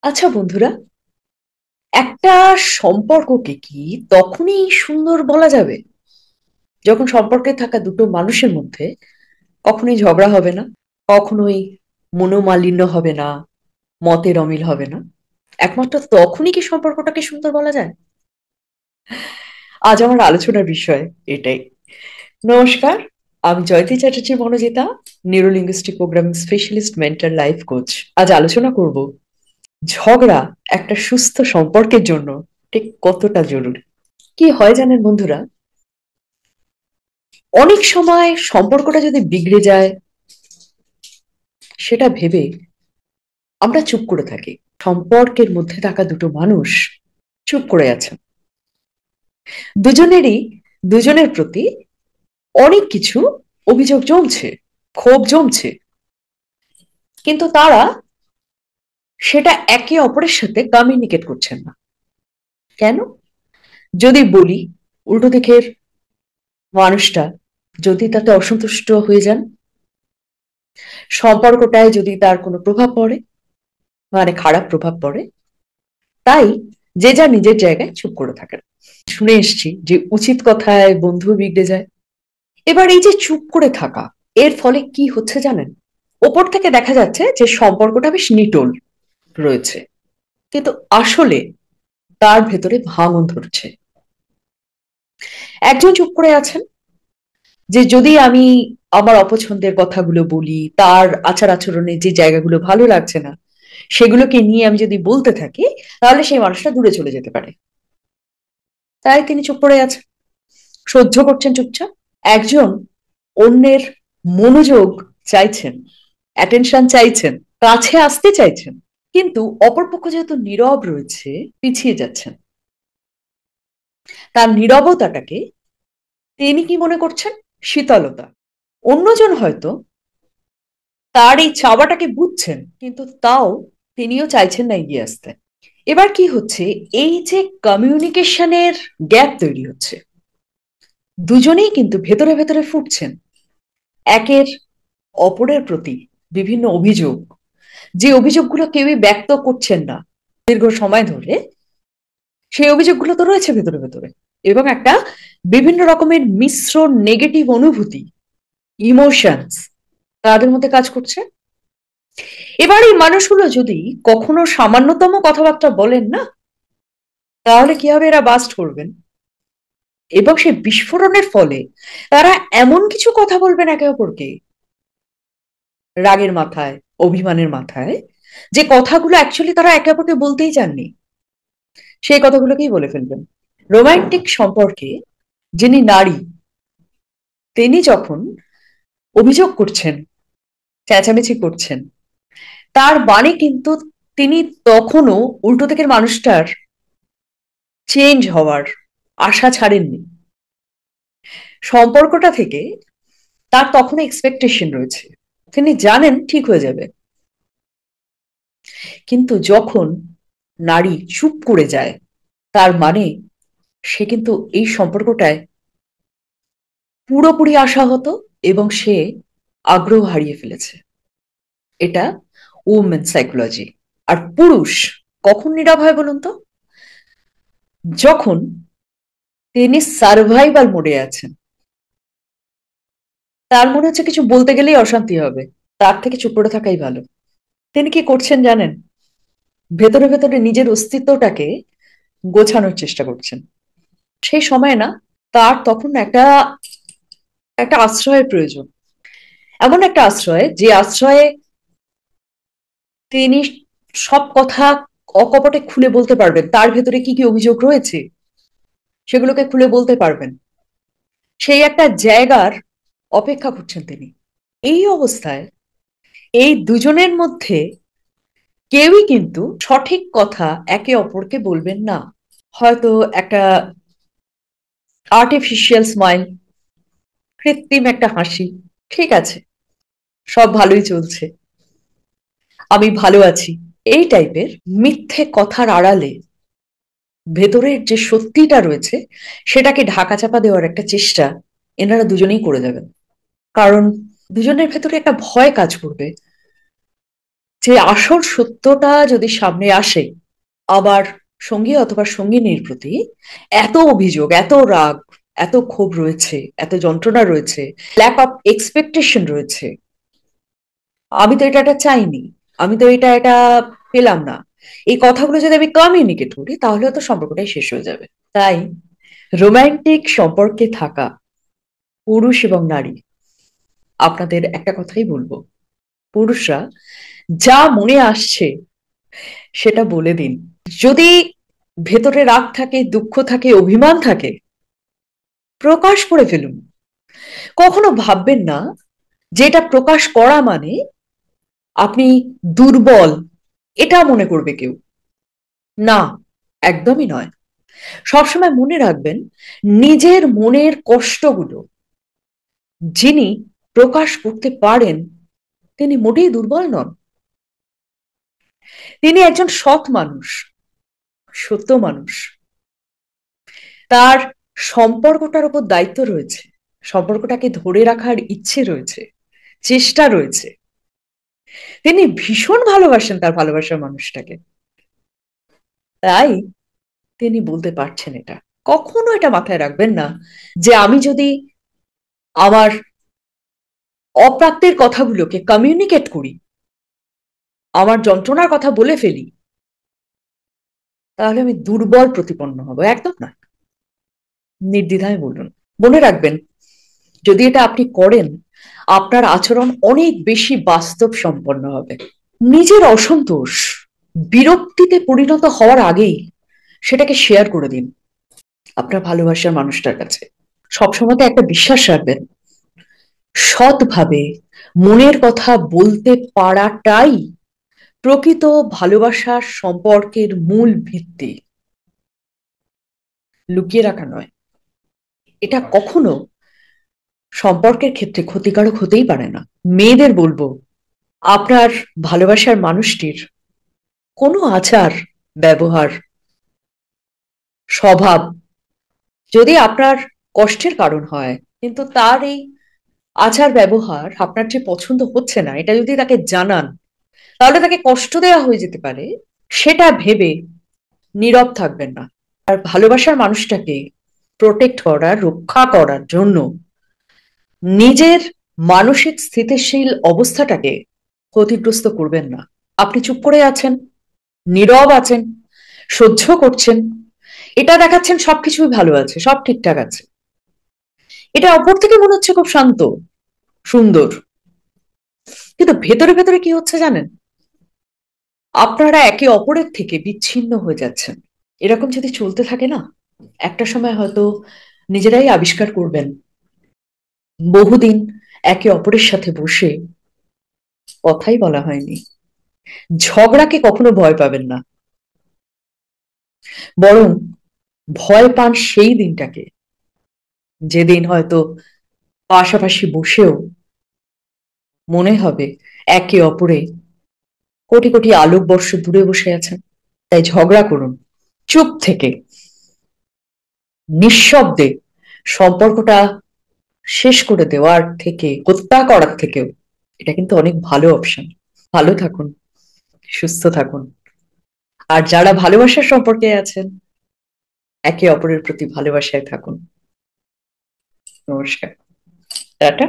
আচ্ছা বন্ধুরা, একটা সম্পর্ককে কি তখনই সুন্দর বলা যাবে যখন সম্পর্কে থাকা দুটো মানুষের মধ্যে কখনোই ঝগড়া হবে না, কখনোই মনোমালিন্য হবে না, মতের অমিল হবে না। একমাত্র তখনই কি সম্পর্কটাকে সুন্দর বলা যায়? আজ আমার আলোচনার বিষয় এটাই। নমস্কার, আমি Jayati Chatterjee Manojita, neurolinguistic programming specialist, mental life coach. আজ আলোচনা করব ঝগড়া একটা সুস্থ সম্পর্কের জন্য ঠিক কতটা জরুরি। কি হয় জানেন বন্ধুরা, অনেক সময় সম্পর্কটা যদি বিগড়ে যায় সেটা ভেবে আমরা চুপ করে থাকি। সম্পর্কের মধ্যে থাকা দুটো মানুষ চুপ করে আছে, দুজনেরই দুজনের প্রতি অনেক কিছু অভিযোগ জমছে, ক্ষোভ জমছে, কিন্তু তারা সেটা একে অপরের সাথে কমিউনিকেট করছেন না। কেন? যদি বলি, উল্টো দিকের মানুষটা যদি তাতে অসন্তুষ্ট হয়ে যান, সম্পর্কটায় যদি তার কোনো প্রভাব পড়ে, মানে খারাপ প্রভাব পড়ে, তাই যে যা নিজের জায়গায় চুপ করে থাকেন। শুনে এসছি যে উচিত কথায় বন্ধু বিগড়ে যায়। এবার এই যে চুপ করে থাকা, এর ফলে কি হচ্ছে জানেন? ওপর থেকে দেখা যাচ্ছে যে সম্পর্কটা বেশ নিটোল রয়েছে, কিন্তু আসলে তার ভেতরে ভাঙন ধরছে। একজন চুপ করে আছেন যে যদি আমি আমার অপছন্দের কথাগুলো বলি, তার আচার আচরণে যে জায়গাগুলো ভালো লাগছে না সেগুলোকে নিয়ে আমি যদি বলতে থাকি, তাহলে সেই মানুষটা দূরে চলে যেতে পারে। তাই তিনি চুপ করে আছেন, সহ্য করছেন চুপচাপ। একজন অন্যের মনোযোগ চাইছেন, অ্যাটেনশন চাইছেন, কাছে আসতে চাইছেন, কিন্তু অপরপক্ষ যেহেতু নীরব রয়েছে, পিছিয়ে যাচ্ছেন। তার নীরবতাটাকে তিনি কি মনে করছেন? শীতলতা। অন্যজন হয়তো তার এই চাওয়াটাকে বুঝছেন, কিন্তু তাও তিনিও চাইছেন না এগিয়ে আসতে। এবার কি হচ্ছে, এই যে কমিউনিকেশনের গ্যাপ তৈরি হচ্ছে, দুজনেই কিন্তু ভেতরে ভেতরে ফুটছেন একের অপরের প্রতি বিভিন্ন অভিযোগ, যে অভিযোগগুলো কেউই ব্যক্ত করছেন না দীর্ঘ সময় ধরে। সেই অভিযোগগুলো তো রয়েছে ভেতরে ভেতরে, এবং একটা বিভিন্ন রকমের মিশ্র নেগেটিভ অনুভূতি, ইমোশনস তাদের মধ্যে কাজ করছে। এবার এই মানুষগুলো যদি কখনো সামান্যতম কথাবার্তা বলেন না, তাহলে কি হবে, এরা বাস্ট করবেন, এবং সেই বিস্ফোরণের ফলে তারা এমন কিছু কথা বলবেন একে অপরকে রাগের মাথায়, অভিমানের মাথায়, যে কথাগুলো অ্যাকচুয়ালি তারা একে অপরকে বলতেই চাননি, সেই কথাগুলোকেই বলে ফেলবেন। রোমান্টিক সম্পর্কে যিনি নারী, তিনি যখন অভিযোগ করছেন, চেঁচামেচি করছেন, তার মানে কিন্তু তিনি তখনও উল্টো দিকের মানুষটার চেঞ্জ হওয়ার আশা ছাড়েননি। সম্পর্কটা থেকে তার তখনও এক্সপেকটেশন রয়েছে, তিনি জানেন ঠিক হয়ে যাবে। কিন্তু যখন নারী চুপ করে যায়, তার মানে সে কিন্তু এই সম্পর্কটায় পুরোপুরি আশাহত, এবং সে আগ্রহ হারিয়ে ফেলেছে। এটা উমেন সাইকোলজি। আর পুরুষ কখন নীরব হয় বলুন তো? যখন তিনি সার্ভাইভাল মোডে আছেন, তার মনে হচ্ছে কিছু বলতে গেলেই অশান্তি হবে, তার থেকে চুপ করে থাকাই ভালো। তিনি কি করছেন জানেন? ভেতরে ভেতরে নিজের অস্তিত্বটাকে গোছানোর চেষ্টা করছেন। সেই সময় না, তার তখন একটা একটা আশ্রয়ের প্রয়োজন। এমন একটা আশ্রয়, যে আশ্রয়ে তিনি সব কথা অকপটে খুলে বলতে পারবেন, তার ভেতরে কি কি অভিযোগ রয়েছে সেগুলোকে খুলে বলতে পারবেন। সেই একটা জায়গার অপেক্ষা করছেন তিনি। এই অবস্থায় এই দুজনের মধ্যে কেউই কিন্তু সঠিক কথা একে অপরকে বলবেন না। হয়তো একটা আর্টিফিশিয়াল স্মাইল, কৃত্রিম একটা হাসি, ঠিক আছে, সব ভালোই চলছে, আমি ভালো আছি, এই টাইপের মিথ্যে কথার আড়ালে ভেতরের যে সত্যিটা রয়েছে সেটাকে ঢাকাচাপা দেওয়ার একটা চেষ্টা এনারা দুজনেই করে যাবেন। কারণ দুজনের ভেতরে একটা ভয় কাজ করবে যে আসল সত্যটা যদি সামনে আসে, আবার সঙ্গী অথবা সঙ্গিনীর প্রতি এত অভিযোগ, এত রাগ, এত ক্ষোভ রয়েছে, এত যন্ত্রণা রয়েছে, ল্যাক অফ এক্সপেকটেশন রয়েছে, আমি তো এটা চাইনি, আমি তো এটা পেলাম না, এই কথাগুলো যদি আমি কমিউনিকেট করি তাহলে তো সম্পর্কটাই শেষ হয়ে যাবে। তাই রোমান্টিক সম্পর্কে থাকা পুরুষ এবং নারী, আপনাদের একটা কথাই বলবো, পুরুষরা যা মনে আসছে সেটা বলে দিন। যদি ভেতরে রাগ থাকে, দুঃখ থাকে, অভিমান থাকে, প্রকাশ করে ফেলুন। কখনো ভাববেন না যে এটা প্রকাশ করা মানে আপনি দুর্বল, এটা মনে করবে কেউ। না, একদমই নয়। সবসময় মনে রাখবেন, নিজের মনের কষ্টগুলো যিনি প্রকাশ করতে পারেন তিনি মোটেই দুর্বল নন। তিনি একজন সৎ মানুষ, সত্য মানুষ। তার সম্পর্কটার উপর দায়িত্ব রয়েছে, সম্পর্কটাকে ধরে রাখার ইচ্ছে রয়েছে, চেষ্টা রয়েছে। তিনি ভীষণ ভালোবাসেন তার ভালোবাসার মানুষটাকে, তাই তিনি বলতে পারছেন এটা। কখনো এটা মাথায় রাখবেন না যে আমি যদি আমার অপ্রাপ্তির কথাগুলোকে কমিউনিকেট করি, আমার যন্ত্রণার কথা বলে ফেলি, তাহলে আমি দুর্বল প্রতিপন্ন হব। একদম না, নির্দ্বিধায় বলুন। মনে রাখবেন, যদি এটা আপনি করেন আপনার আচরণ অনেক বেশি বাস্তব সম্পন্ন হবে। নিজের অসন্তোষ বিরক্তিতে পরিণত হওয়ার আগেই সেটাকে শেয়ার করে দিন আপনার ভালোবাসার মানুষটার কাছে। সবসময় তো একটা বিশ্বাস রাখবেন, সৎভাবে মনের কথা বলতে পারাটাই প্রকৃত ভালোবাসার সম্পর্কের মূল ভিত্তি, লুকিয়ে রাখা নয়। এটা কখনো সম্পর্কের ক্ষেত্রে ক্ষতিকারক হতেই পারে না। মেয়েদের বলবো, আপনার ভালোবাসার মানুষটির কোনো আচার ব্যবহার, স্বভাব যদি আপনার কষ্টের কারণ হয়, কিন্তু তার এই আচার ব্যবহার আপনার যে পছন্দ হচ্ছে না এটা যদি তাকে জানান, তাহলে তাকে কষ্ট দেওয়া হয়ে যেতে পারে, সেটা ভেবে নীরব থাকবেন না। আর ভালোবাসার মানুষটাকে প্রোটেক্ট করার, রক্ষা করার জন্য নিজের মানসিক স্থিতিশীল অবস্থাটাকে ক্ষতিগ্রস্ত করবেন না। আপনি চুপ করে আছেন, নীরব আছেন, সহ্য করছেন, এটা দেখাচ্ছেন সবকিছুই ভালো আছে, সব ঠিকঠাক আছে। এটা অপর থেকে মনে হচ্ছে খুব শান্ত, সুন্দর, কিন্তু ভেতরে ভেতরে কি হচ্ছে জানেন? আপনারা একে অপরের থেকে বিচ্ছিন্ন হয়ে যাচ্ছেন। এরকম যদি চলতে থাকে না, একটা সময় হয়তো নিজেরাই আবিষ্কার করবেন বহুদিন একে অপরের সাথে বসে কথাই বলা হয়নি। ঝগড়াকে কখনো ভয় পাবেন না, বরং ভয় পান সেই দিনটাকে যেদিন হয়তো পাশাপাশি বসেও মনে হবে একে অপরে কোটি কোটি আলোকবর্ষ দূরে বসে আছেন। তাই ঝগড়া করুন চুপ থেকে, নিঃশব্দে। সম্পর্কটা শেষ করে দেওয়ার থেকে, হত্যা করার থেকেও এটা কিন্তু অনেক ভালো অপশন। ভালো থাকুন, সুস্থ থাকুন। আর যারা ভালোবাসার সম্পর্কে আছেন, একে অপরের প্রতি ভালোবাসায় থাকুন। নমস্কার, টাটা।